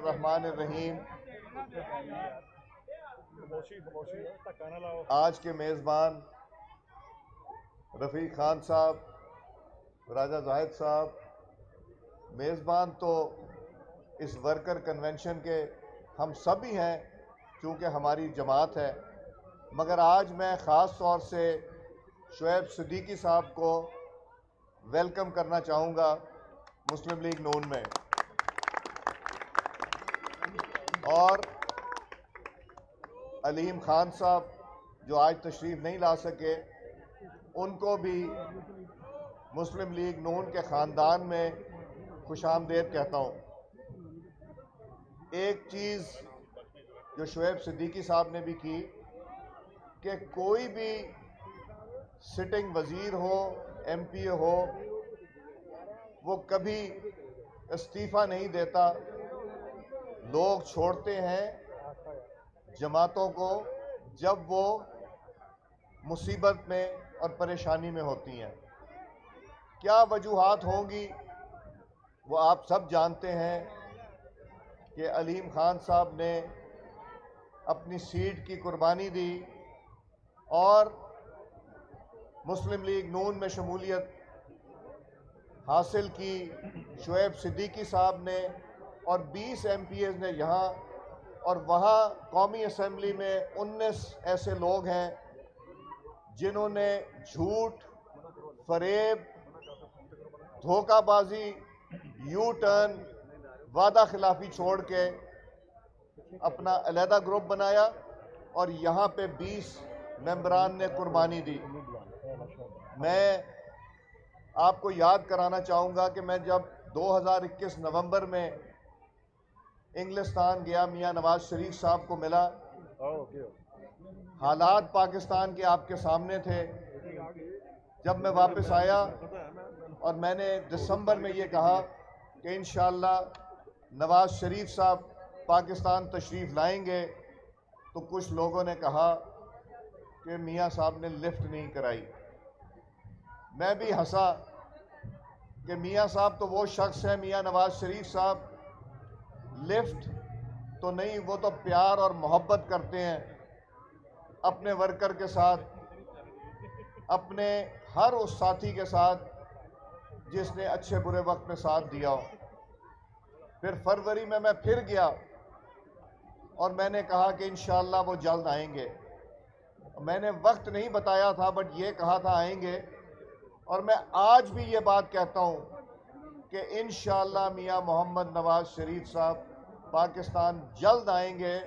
बिस्मिल्लाहिर्रहमानिर्रहीम। आज के मेज़बान रफ़ीक खान साहब, राजा जाहिद साहब, मेज़बान तो इस वर्कर कन्वेंशन के हम सब ही हैं क्योंकि हमारी जमात है, मगर आज मैं ख़ास तौर से शुएब सिद्दीकी साहब को वेलकम करना चाहूँगा मुस्लिम लीग नून में, और अलीम खान साहब जो आज तशरीफ़ नहीं ला सके, उनको भी मुस्लिम लीग नून के ख़ानदान में खुशामदीद कहता हूँ। एक चीज़ जो शुएब सिद्दीकी साहब ने भी की कि कोई भी सिटिंग वज़ीर हो, MP हो, वो कभी इस्तीफ़ा नहीं देता। लोग छोड़ते हैं जमातों को जब वो मुसीबत में और परेशानी में होती हैं। क्या वजूहात होंगी वो आप सब जानते हैं कि अलीम खान साहब ने अपनी सीट की कुर्बानी दी और मुस्लिम लीग नून में शमूलियत हासिल की। शुएब सिद्दीकी साहब ने और 20 MPs ने यहाँ और वहाँ कौमी असम्बली में 19 ऐसे लोग हैं जिन्होंने झूठ, फरेब, धोखाबाजी, यू टर्न, वादा खिलाफी छोड़ के अपना अलहदा ग्रुप बनाया और यहाँ पे 20 मेंबरान ने कुर्बानी दी। मैं आपको याद कराना चाहूँगा कि मैं जब 2021 नवंबर में इंग्लिस्तान गया, मियाँ नवाज शरीफ साहब को मिला। हालात पाकिस्तान के आपके सामने थे। जब मैं वापस आया और मैंने दिसंबर में ये कहा कि इंशाअल्लाह नवाज शरीफ साहब पाकिस्तान तशरीफ़ लाएंगे, तो कुछ लोगों ने कहा कि मियाँ साहब ने लिफ्ट नहीं कराई। मैं भी हंसा कि मियाँ साहब तो वो शख्स है, मियाँ नवाज शरीफ साहब, लिफ्ट तो नहीं, वो तो प्यार और मोहब्बत करते हैं अपने वर्कर के साथ, अपने हर उस साथी के साथ जिसने अच्छे बुरे वक्त में साथ दिया हो। फिर फरवरी में मैं फिर गया और मैंने कहा कि इंशाअल्लाह वो जल्द आएंगे। मैंने वक्त नहीं बताया था, बट ये कहा था आएंगे, और मैं आज भी ये बात कहता हूँ कि इंशाअल्लाह मियाँ मोहम्मद नवाज शरीफ साहब पाकिस्तान जल्द आएंगे,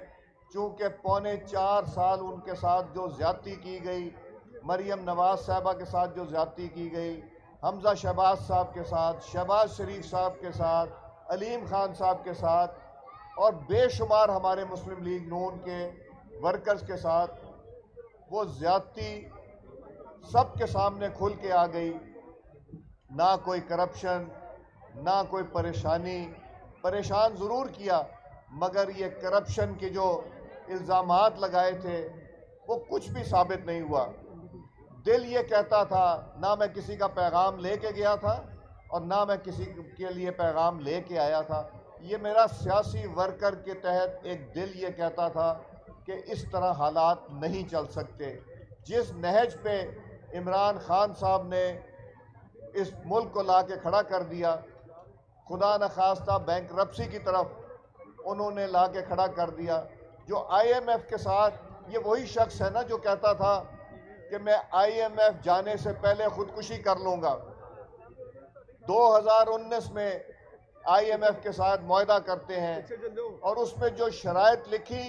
चूँकि 4.25 साल उनके साथ जो ज़्यादती की गई, मरियम नवाज साहबा के साथ जो ज़्यादती की गई, हमजा शहबाज साहब के साथ, शहबाज शरीफ साहब के साथ, अलीम खान साहब के साथ और बेशुमार हमारे मुस्लिम लीग नून के वर्कर्स के साथ, वो ज़्यादती सब के सामने खुल के आ गई। ना कोई करप्शन, ना कोई परेशानी। परेशान ज़रूर किया, मगर ये करप्शन के जो इल्ज़ामात लगाए थे वो कुछ भी साबित नहीं हुआ। दिल ये कहता था, ना मैं किसी का पैगाम लेके गया था और ना मैं किसी के लिए पैगाम लेके आया था। ये मेरा सियासी वर्कर के तहत एक दिल ये कहता था कि इस तरह हालात नहीं चल सकते। जिस नहज पे इमरान खान साहब ने इस मुल्क को ला के खड़ा कर दिया, खुदा न खास्ता बैंकरप्सी की तरफ उन्होंने ला के खड़ा कर दिया। जो IMF के साथ, ये वही शख्स है ना जो कहता था कि मैं IMF जाने से पहले खुदकुशी कर लूँगा। 2019 में IMF के साथ मुआहदा करते हैं और उसमें जो शराइत लिखी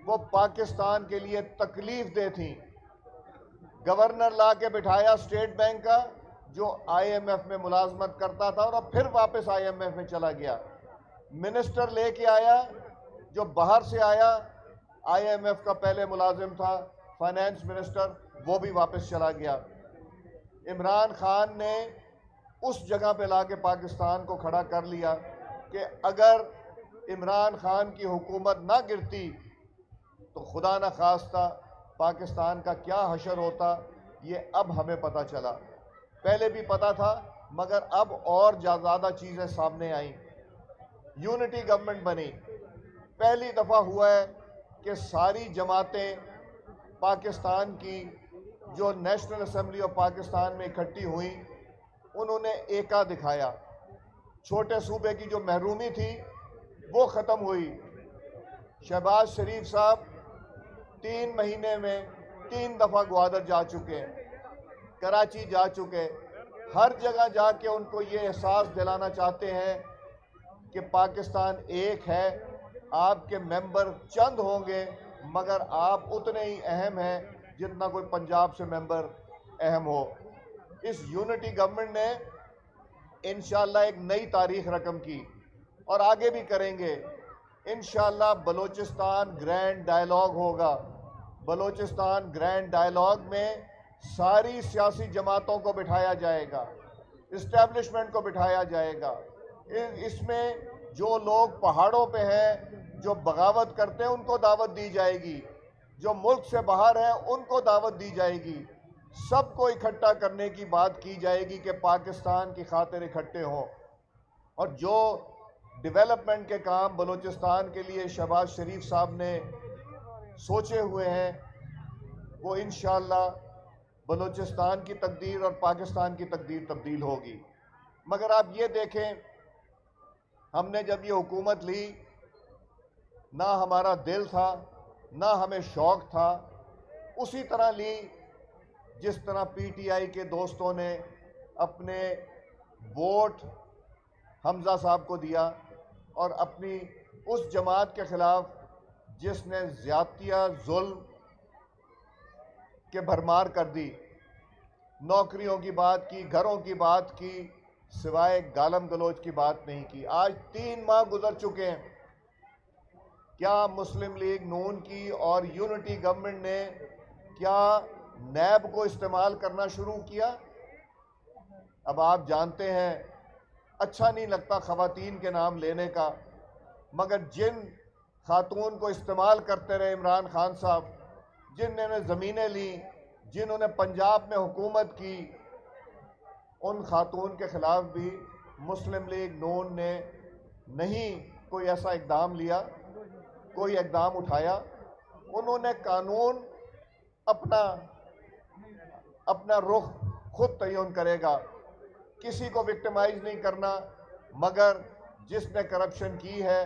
वो पाकिस्तान के लिए तकलीफ दे थी। गवर्नर ला के बिठाया स्टेट बैंक का, जो IMF में मुलाजमत करता था और अब फिर वापस IMF में चला गया। मिनिस्टर लेके आया जो बाहर से आया, IMF का पहले मुलाजिम था, फाइनेंस मिनिस्टर, वो भी वापस चला गया। इमरान खान ने उस जगह पे ला के पाकिस्तान को खड़ा कर लिया कि अगर इमरान खान की हुकूमत ना गिरती तो खुदा न खास्ता पाकिस्तान का क्या हशर होता, ये अब हमें पता चला। पहले भी पता था, मगर अब और ज़्यादा चीज़ें सामने आईं। यूनिटी गवर्नमेंट बनी। पहली दफ़ा हुआ है कि सारी जमातें पाकिस्तान की जो नेशनल असेंबली ऑफ पाकिस्तान में इकट्ठी हुई, उन्होंने एका दिखाया। छोटे सूबे की जो महरूमी थी वो ख़त्म हुई। शहबाज शरीफ साहब 3 महीने में 3 दफ़ा ग्वादर जा चुके हैं, कराची जा चुके, हर जगह जाके उनको ये एहसास दिलाना चाहते हैं कि पाकिस्तान एक है। आपके मेंबर चंद होंगे मगर आप उतने ही अहम हैं जितना कोई पंजाब से मेंबर अहम हो। इस यूनिटी गवर्नमेंट ने इंशाअल्लाह एक नई तारीख रकम की और आगे भी करेंगे। इंशाअल्लाह बलूचिस्तान ग्रैंड डायलॉग होगा। बलूचिस्तान ग्रैंड डायलॉग में सारी सियासी जमातों को बिठाया जाएगा, इस्टेब्लिशमेंट को बिठाया जाएगा। इसमें जो लोग पहाड़ों पे हैं, जो बगावत करते हैं, उनको दावत दी जाएगी। जो मुल्क से बाहर हैं उनको दावत दी जाएगी। सबको इकट्ठा करने की बात की जाएगी कि पाकिस्तान की खातिर इकट्ठे हों। और जो डेवलपमेंट के काम बलूचिस्तान के लिए शहबाज शरीफ साहब ने सोचे हुए हैं, वो इंशाअल्लाह बलूचिस्तान की तकदीर और पाकिस्तान की तकदीर तब्दील होगी। मगर आप ये देखें, हमने जब ये हुकूमत ली, ना हमारा दिल था, ना हमें शौक़ था, उसी तरह ली जिस तरह पीटीआई के दोस्तों ने अपने वोट हमज़ा साहब को दिया और अपनी उस जमात के ख़िलाफ़ जिसने ज़्यादतियाँ जुल्म के भरमार कर दी, नौकरियों की बात की, घरों की बात की, सिवाय गालम गलोच की बात नहीं की। आज 3 माह गुजर चुके हैं। क्या मुस्लिम लीग नून की और यूनिटी गवर्नमेंट ने क्या नैब को इस्तेमाल करना शुरू किया? अब आप जानते हैं, अच्छा नहीं लगता ख़वातीन के नाम लेने का, मगर जिन खातून को इस्तेमाल करते रहे इमरान खान साहब, जिन्होंने ज़मीनें ली, जिन्होंने पंजाब में हुकूमत की, उन खातून के ख़िलाफ़ भी मुस्लिम लीग नून ने नहीं कोई ऐसा इक़दाम लिया, कोई इक़दाम उठाया। उन्होंने कानून अपना रुख खुद तयन करेगा, किसी को विक्टिमाइज नहीं करना, मगर जिसने करप्शन की है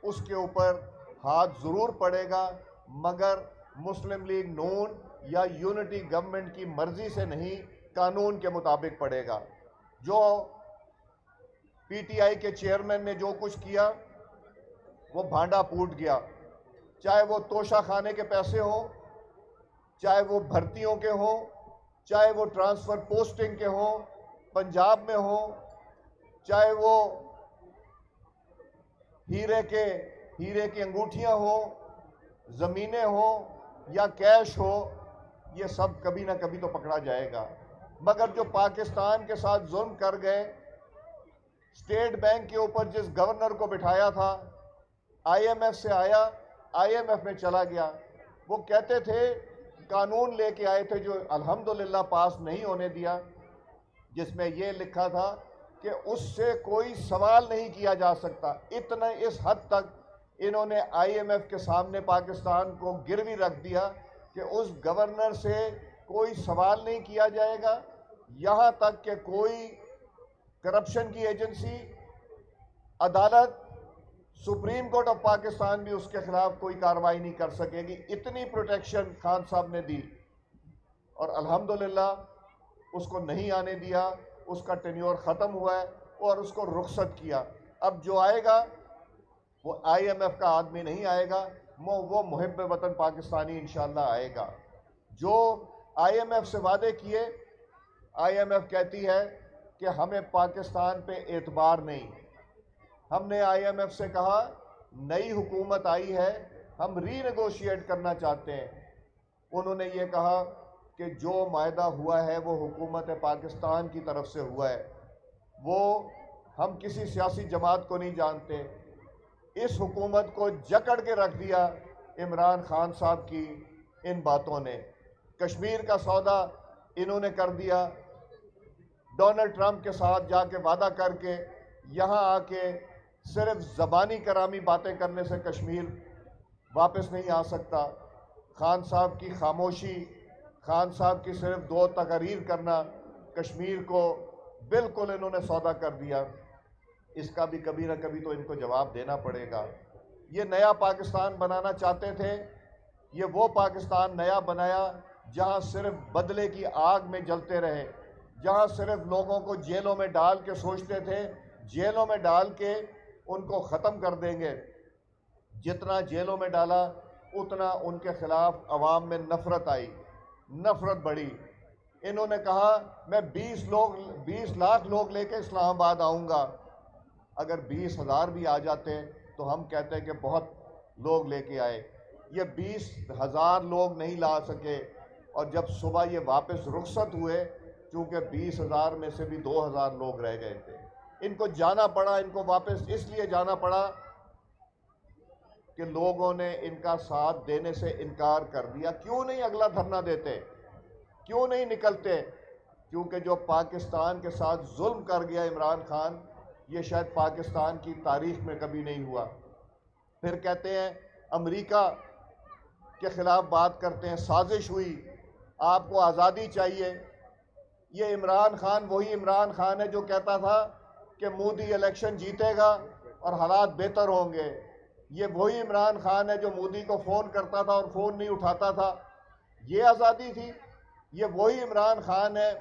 उसके ऊपर हाथ ज़रूर पड़ेगा, मगर मुस्लिम लीग नून या यूनिटी गवर्नमेंट की मर्ज़ी से नहीं, कानून के मुताबिक पड़ेगा। जो पीटीआई के चेयरमैन ने जो कुछ किया वो भांडा फूट गया, चाहे वो तोशा खाने के पैसे हों, चाहे वो भर्तियों के हों, चाहे वो ट्रांसफ़र पोस्टिंग के हों पंजाब में हों, चाहे वो हीरे की अंगूठियां हों, ज़मीनें हों या कैश हो, ये सब कभी ना कभी तो पकड़ा जाएगा। मगर जो पाकिस्तान के साथ जुल्म कर गए, स्टेट बैंक के ऊपर जिस गवर्नर को बिठाया था, आईएमएफ से आया, आईएमएफ में चला गया। वो कहते थे, कानून लेके आए थे जो अल्हम्दुलिल्लाह पास नहीं होने दिया, जिसमें ये लिखा था कि उससे कोई सवाल नहीं किया जा सकता। इतना इस हद तक इन्होंने आईएमएफ के सामने पाकिस्तान को गिरवी रख दिया कि उस गवर्नर से कोई सवाल नहीं किया जाएगा। यहाँ तक कि कोई करप्शन की एजेंसी, अदालत, सुप्रीम कोर्ट ऑफ पाकिस्तान भी उसके खिलाफ कोई कार्रवाई नहीं कर सकेगी। इतनी प्रोटेक्शन खान साहब ने दी और अल्हम्दुलिल्लाह उसको नहीं आने दिया। उसका टेन्योर ख़त्म हुआ है और उसको रुखसत किया। अब जो आएगा वो आईएमएफ का आदमी नहीं आएगा, वो मुहिब वतन पाकिस्तानी इंशाअल्लाह आएगा। जो आईएमएफ से वादे किए, आईएमएफ कहती है कि हमें पाकिस्तान पे एतबार नहीं। हमने आईएमएफ से कहा, नई हुकूमत आई है, हम रीनेगोशिएट करना चाहते हैं। उन्होंने ये कहा कि जो मायदा हुआ है वो हुकूमत पाकिस्तान की तरफ से हुआ है, वो हम किसी सियासी जमात को नहीं जानते। इस हुकूमत को जकड़ के रख दिया इमरान खान साहब की इन बातों ने। कश्मीर का सौदा इन्होंने कर दिया, डोनाल्ड ट्रंप के साथ जाके वादा करके यहाँ आके सिर्फ ज़बानी करामी बातें करने से कश्मीर वापस नहीं आ सकता। खान साहब की खामोशी, खान साहब की सिर्फ 2 तकरीर करना कश्मीर को बिल्कुल इन्होंने सौदा कर दिया। इसका भी कभी ना कभी तो इनको जवाब देना पड़ेगा। ये नया पाकिस्तान बनाना चाहते थे, ये वो पाकिस्तान नया बनाया जहां सिर्फ बदले की आग में जलते रहे, जहां सिर्फ लोगों को जेलों में डाल के सोचते थे जेलों में डाल के उनको ख़त्म कर देंगे। जितना जेलों में डाला उतना उनके खिलाफ अवाम में नफरत आई, नफरत बढ़ी। इन्होंने कहा मैं 20 लाख लोग लेके इस्लामाबाद आऊँगा। अगर 20,000 भी आ जाते तो हम कहते हैं कि बहुत लोग लेके आए। ये 20,000 लोग नहीं ला सके, और जब सुबह ये वापस रुखसत हुए, चूँकि 20,000 में से भी 2,000 लोग रह गए थे, इनको जाना पड़ा। इनको वापस इसलिए जाना पड़ा कि लोगों ने इनका साथ देने से इनकार कर दिया। क्यों नहीं अगला धरना देते, क्यों नहीं निकलते? क्योंकि जो पाकिस्तान के साथ जुल्म कर गया इमरान खान, ये शायद पाकिस्तान की तारीख में कभी नहीं हुआ। फिर कहते हैं अमेरिका के ख़िलाफ़ बात करते हैं, साजिश हुई, आपको आज़ादी चाहिए। ये इमरान खान वही इमरान खान है जो कहता था कि मोदी इलेक्शन जीतेगा और हालात बेहतर होंगे। ये वही इमरान खान है जो मोदी को फ़ोन करता था और फ़ोन नहीं उठाता था। ये आज़ादी थी। ये वही इमरान खान है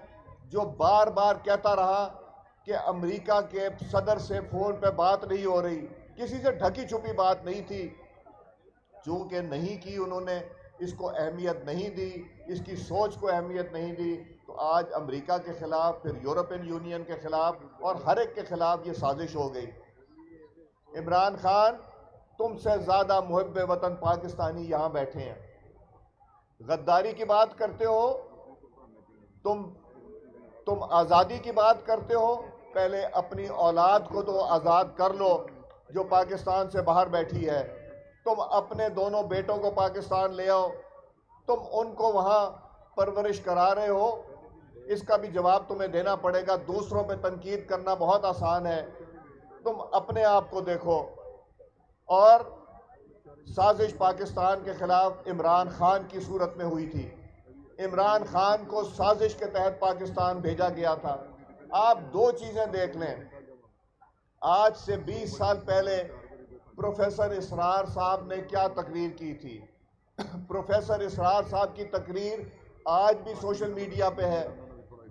जो बार बार कहता रहा कि अमेरिका के सदर से फ़ोन पे बात नहीं हो रही, किसी से ढकी छुपी बात नहीं थी। चूँकि नहीं की उन्होंने, इसको अहमियत नहीं दी, इसकी सोच को अहमियत नहीं दी, तो आज अमेरिका के ख़िलाफ़, फिर यूरोपियन यूनियन के ख़िलाफ़ और हर एक के ख़िलाफ़ ये साजिश हो गई। इमरान खान, तुमसे ज़्यादा मुहिब्बे वतन पाकिस्तानी यहाँ बैठे हैं। गद्दारी की बात करते हो, तुम आज़ादी की बात करते हो, पहले अपनी औलाद को तो आज़ाद कर लो जो पाकिस्तान से बाहर बैठी है। तुम अपने दोनों बेटों को पाकिस्तान ले आओ, तुम उनको वहाँ परवरिश करा रहे हो, इसका भी जवाब तुम्हें देना पड़ेगा। दूसरों पे तनकीद करना बहुत आसान है, तुम अपने आप को देखो। और साजिश पाकिस्तान के ख़िलाफ़ इमरान खान की सूरत में हुई थी। इमरान खान को साजिश के तहत पाकिस्तान भेजा गया था। आप 2 चीज़ें देख लें। आज से 20 साल पहले प्रोफेसर इसरार साहब ने क्या तकरीर की थी? प्रोफेसर इसरार साहब की तकरीर आज भी सोशल मीडिया पे है।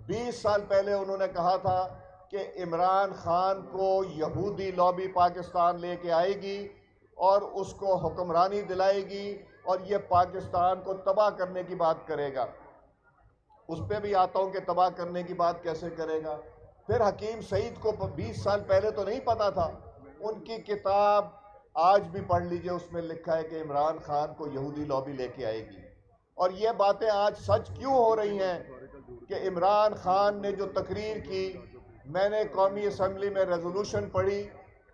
20 साल पहले उन्होंने कहा था कि इमरान खान को यहूदी लॉबी पाकिस्तान लेके आएगी और उसको हुक्मरानी दिलाएगी और ये पाकिस्तान को तबाह करने की बात करेगा। उस पर भी आता हूँ कि तबाह करने की बात कैसे करेगा। फिर हकीम सईद को 20 साल पहले तो नहीं पता था। उनकी किताब आज भी पढ़ लीजिए, उसमें लिखा है कि इमरान खान को यहूदी लॉबी लेके आएगी। और ये बातें आज सच क्यों हो रही हैं कि इमरान खान ने जो तकरीर की, मैंने कौमी असम्बली में रेजोल्यूशन पढ़ी,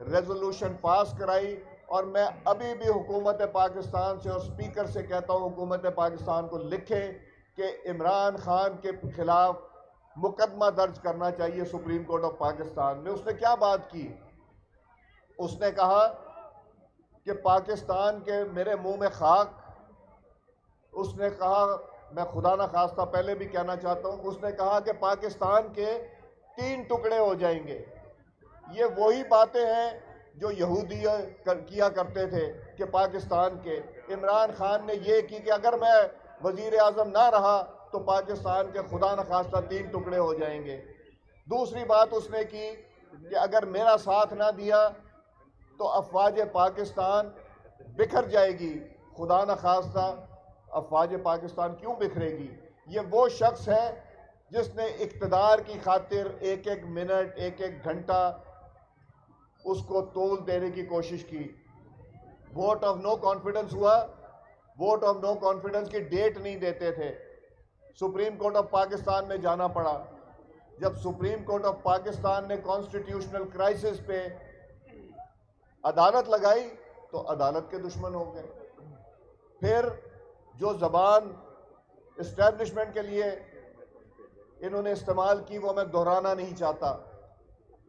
रेजोल्यूशन पास कराई, और मैं अभी भी हुकूमत पाकिस्तान से और स्पीकर से कहता हूँ हुकूमत पाकिस्तान को लिखे कि इमरान खान के खिलाफ मुकदमा दर्ज करना चाहिए सुप्रीम कोर्ट ऑफ पाकिस्तान में। उसने क्या बात की? उसने कहा कि पाकिस्तान के मेरे मुंह में खाक। उसने कहा, मैं खुदा न खास्ता पहले भी कहना चाहता हूँ, उसने कहा कि पाकिस्तान के 3 टुकड़े हो जाएंगे। ये वही बातें हैं जो यहूदी किया करते थे कि पाकिस्तान के। इमरान खान ने ये की कि अगर मैं वज़ीर आज़म ना रहा तो पाकिस्तान के खुदा न खास्ता 3 टुकड़े हो जाएंगे। दूसरी बात उसने की कि अगर मेरा साथ ना दिया तो अफवाज पाकिस्तान बिखर जाएगी। खुदा न खास्ता अफवाज पाकिस्तान क्यों बिखरेगी? ये वो शख्स है जिसने इक़्तिदार की खातिर एक एक मिनट, एक एक घंटा उसको तोल देने की कोशिश की। वोट ऑफ नो कॉन्फिडेंस हुआ, वोट ऑफ नो कॉन्फिडेंस की डेट नहीं देते थे। सुप्रीम कोर्ट ऑफ पाकिस्तान में जाना पड़ा। जब सुप्रीम कोर्ट ऑफ पाकिस्तान ने कॉन्स्टिट्यूशनल क्राइसिस पे अदालत लगाई तो अदालत के दुश्मन हो गए। फिर जो ज़बान इस्टेब्लिशमेंट के लिए इन्होंने इस्तेमाल की वो मैं दोहराना नहीं चाहता।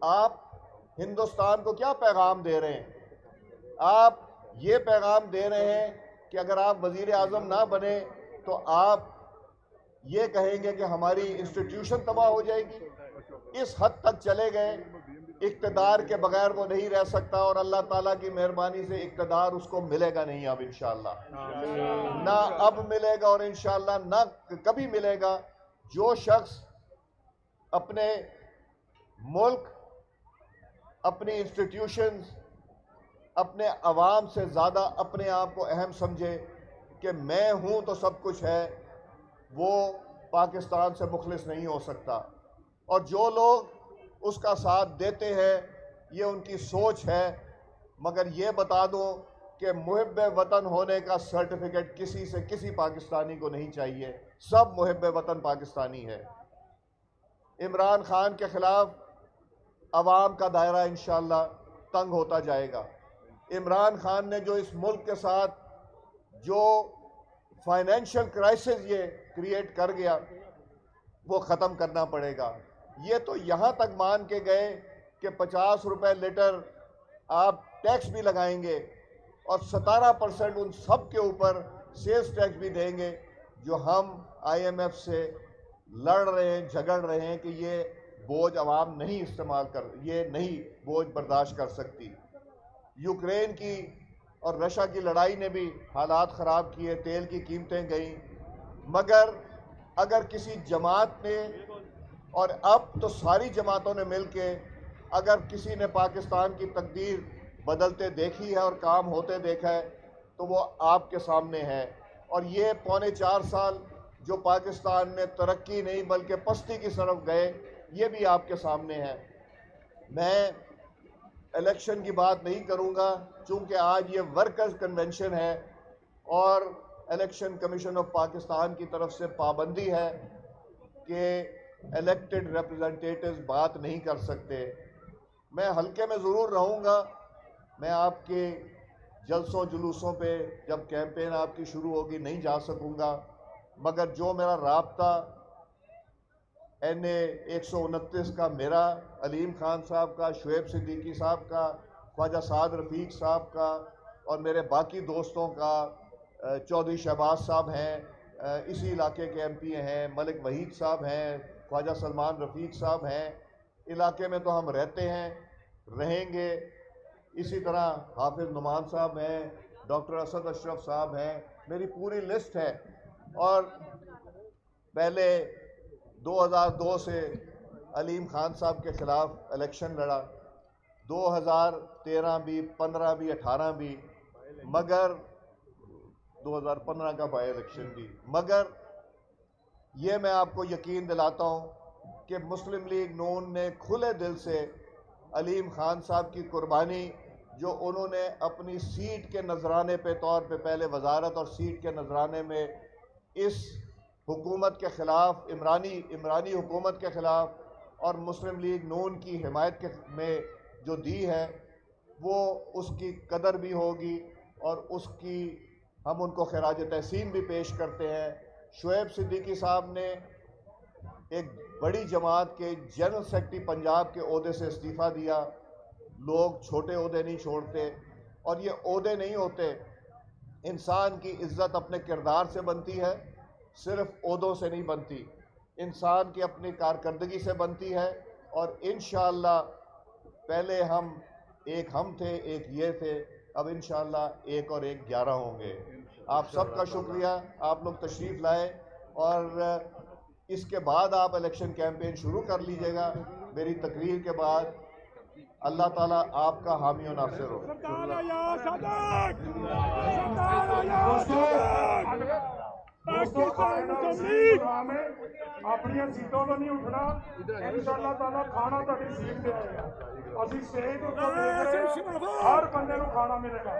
आप हिंदुस्तान को क्या पैगाम दे रहे हैं? आप ये पैगाम दे रहे हैं कि अगर आप वजीर आज़म ना बने तो आप ये कहेंगे कि हमारी इंस्टीट्यूशन तबाह हो जाएगी। इस हद तक चले गए, इक़्तिदार के बगैर वो नहीं रह सकता और अल्लाह ताला की मेहरबानी से इक़्तिदार उसको मिलेगा नहीं अब इंशाअल्लाह, ना अब मिलेगा और इंशाअल्लाह ना कभी मिलेगा। जो शख्स अपने मुल्क, अपनी इंस्टीट्यूशंस, अपने अवाम से ज़्यादा अपने आप को अहम समझे कि मैं हूँ तो सब कुछ है, वो पाकिस्तान से मुखलिस नहीं हो सकता। और जो लोग उसका साथ देते हैं ये उनकी सोच है, मगर ये बता दूं कि मुहिब्ब वतन होने का सर्टिफिकेट किसी से किसी पाकिस्तानी को नहीं चाहिए। सब मुहिब्ब वतन पाकिस्तानी है। इमरान खान के खिलाफ अवाम का दायरा इंशाअल्लाह तंग होता जाएगा। इमरान खान ने जो इस मुल्क के साथ जो फाइनेंशियल क्राइसिस ये क्रिएट कर गया वो ख़त्म करना पड़ेगा। ये तो यहाँ तक मान के गए कि 50 रुपये लीटर आप टैक्स भी लगाएंगे और 17% उन सब के ऊपर सेल्स टैक्स भी देंगे, जो हम IMF से लड़ रहे हैं, झगड़ रहे हैं कि ये बोझ अवाम नहीं इस्तेमाल कर, ये नहीं बोझ बर्दाश्त कर सकती। यूक्रेन की और रशिया की लड़ाई ने भी हालात ख़राब किए, तेल की कीमतें गई, मगर अगर किसी जमात ने, और अब तो सारी जमातों ने मिल के, अगर किसी ने पाकिस्तान की तकदीर बदलते देखी है और काम होते देखा है तो वो आपके सामने है। और ये पौने 4 साल जो पाकिस्तान में तरक्की नहीं बल्कि पस्ती की तरफ गए, ये भी आपके सामने है। मैं इलेक्शन की बात नहीं करूंगा चूंकि आज ये वर्कर्स कन्वेंशन है और इलेक्शन कमीशन ऑफ पाकिस्तान की तरफ से पाबंदी है कि इलेक्टेड रिप्रेजेंटेटिव्स बात नहीं कर सकते। मैं हल्के में ज़रूर रहूँगा। मैं आपके जलसों जुलूसों पे जब कैंपेन आपकी शुरू होगी नहीं जा सकूँगा, मगर जो मेरा राब्ता NA 129 का, मेरा, अलीम खान साहब का, शुएब सिद्दीकी साहब का, ख्वाजा साद रफ़ीक साहब का और मेरे बाकी दोस्तों का, चौधरी शहबाज साहब हैं, इसी इलाके के MP हैं, मलिक वहीद साहब हैं, ख्वाजा सलमान रफ़ीक साहब हैं, इलाके में तो हम रहते हैं, रहेंगे। इसी तरह हाफिज़ नुमान साहब हैं, डॉक्टर असद अशरफ साहब हैं, मेरी पूरी लिस्ट है। और पहले 2002 से अलीम खान साहब के ख़िलाफ़ इलेक्शन लड़ा, 2013 भी, 15 भी, 18 भी, मगर 2015 का बाई इलेक्शन भी, मगर ये मैं आपको यकीन दिलाता हूँ कि मुस्लिम लीग नून ने खुले दिल से अलीम खान साहब की कुर्बानी, जो उन्होंने अपनी सीट के नजराने पे तौर पे, पहले वजारत और सीट के नजराने में इस हुकूमत के ख़िलाफ़, इमरानी हुकूमत के ख़िलाफ़ और मुस्लिम लीग नून की हिमायत में जो दी है, वो उसकी कदर भी होगी और उसकी हम उनको खिराज तहसीन भी पेश करते हैं। शुएब सिद्दीकी साहब ने एक बड़ी जमात के जनरल सेक्रेटरी पंजाब के ओहदे से इस्तीफ़ा दिया। लोग छोटे ओहदे नहीं छोड़ते और ये ओहदे नहीं होते। इंसान की इज़्ज़त अपने किरदार से बनती है, सिर्फ ओहदों से नहीं बनती। इंसान की अपनी कारकर्दगी से बनती है और इंशाअल्लाह पहले हम थे, एक ये थे, अब इंशाअल्लाह 1 और 1 11 होंगे। आप सबका शुक्रिया, आप लोग तशरीफ़ लाए और इसके बाद आप इलेक्शन कैंपेन शुरू कर लीजिएगा। मेरी तकरीर के बाद अल्लाह ताला आपका हामी और नासिर हो। अपनी सीटों तो नहीं उठना, इंशाअल्लाह ताला खाना तुहाडी सीट ते आएगा। असीं स्टेज उत्ते हर बंदे नूं खाना मिलेगा।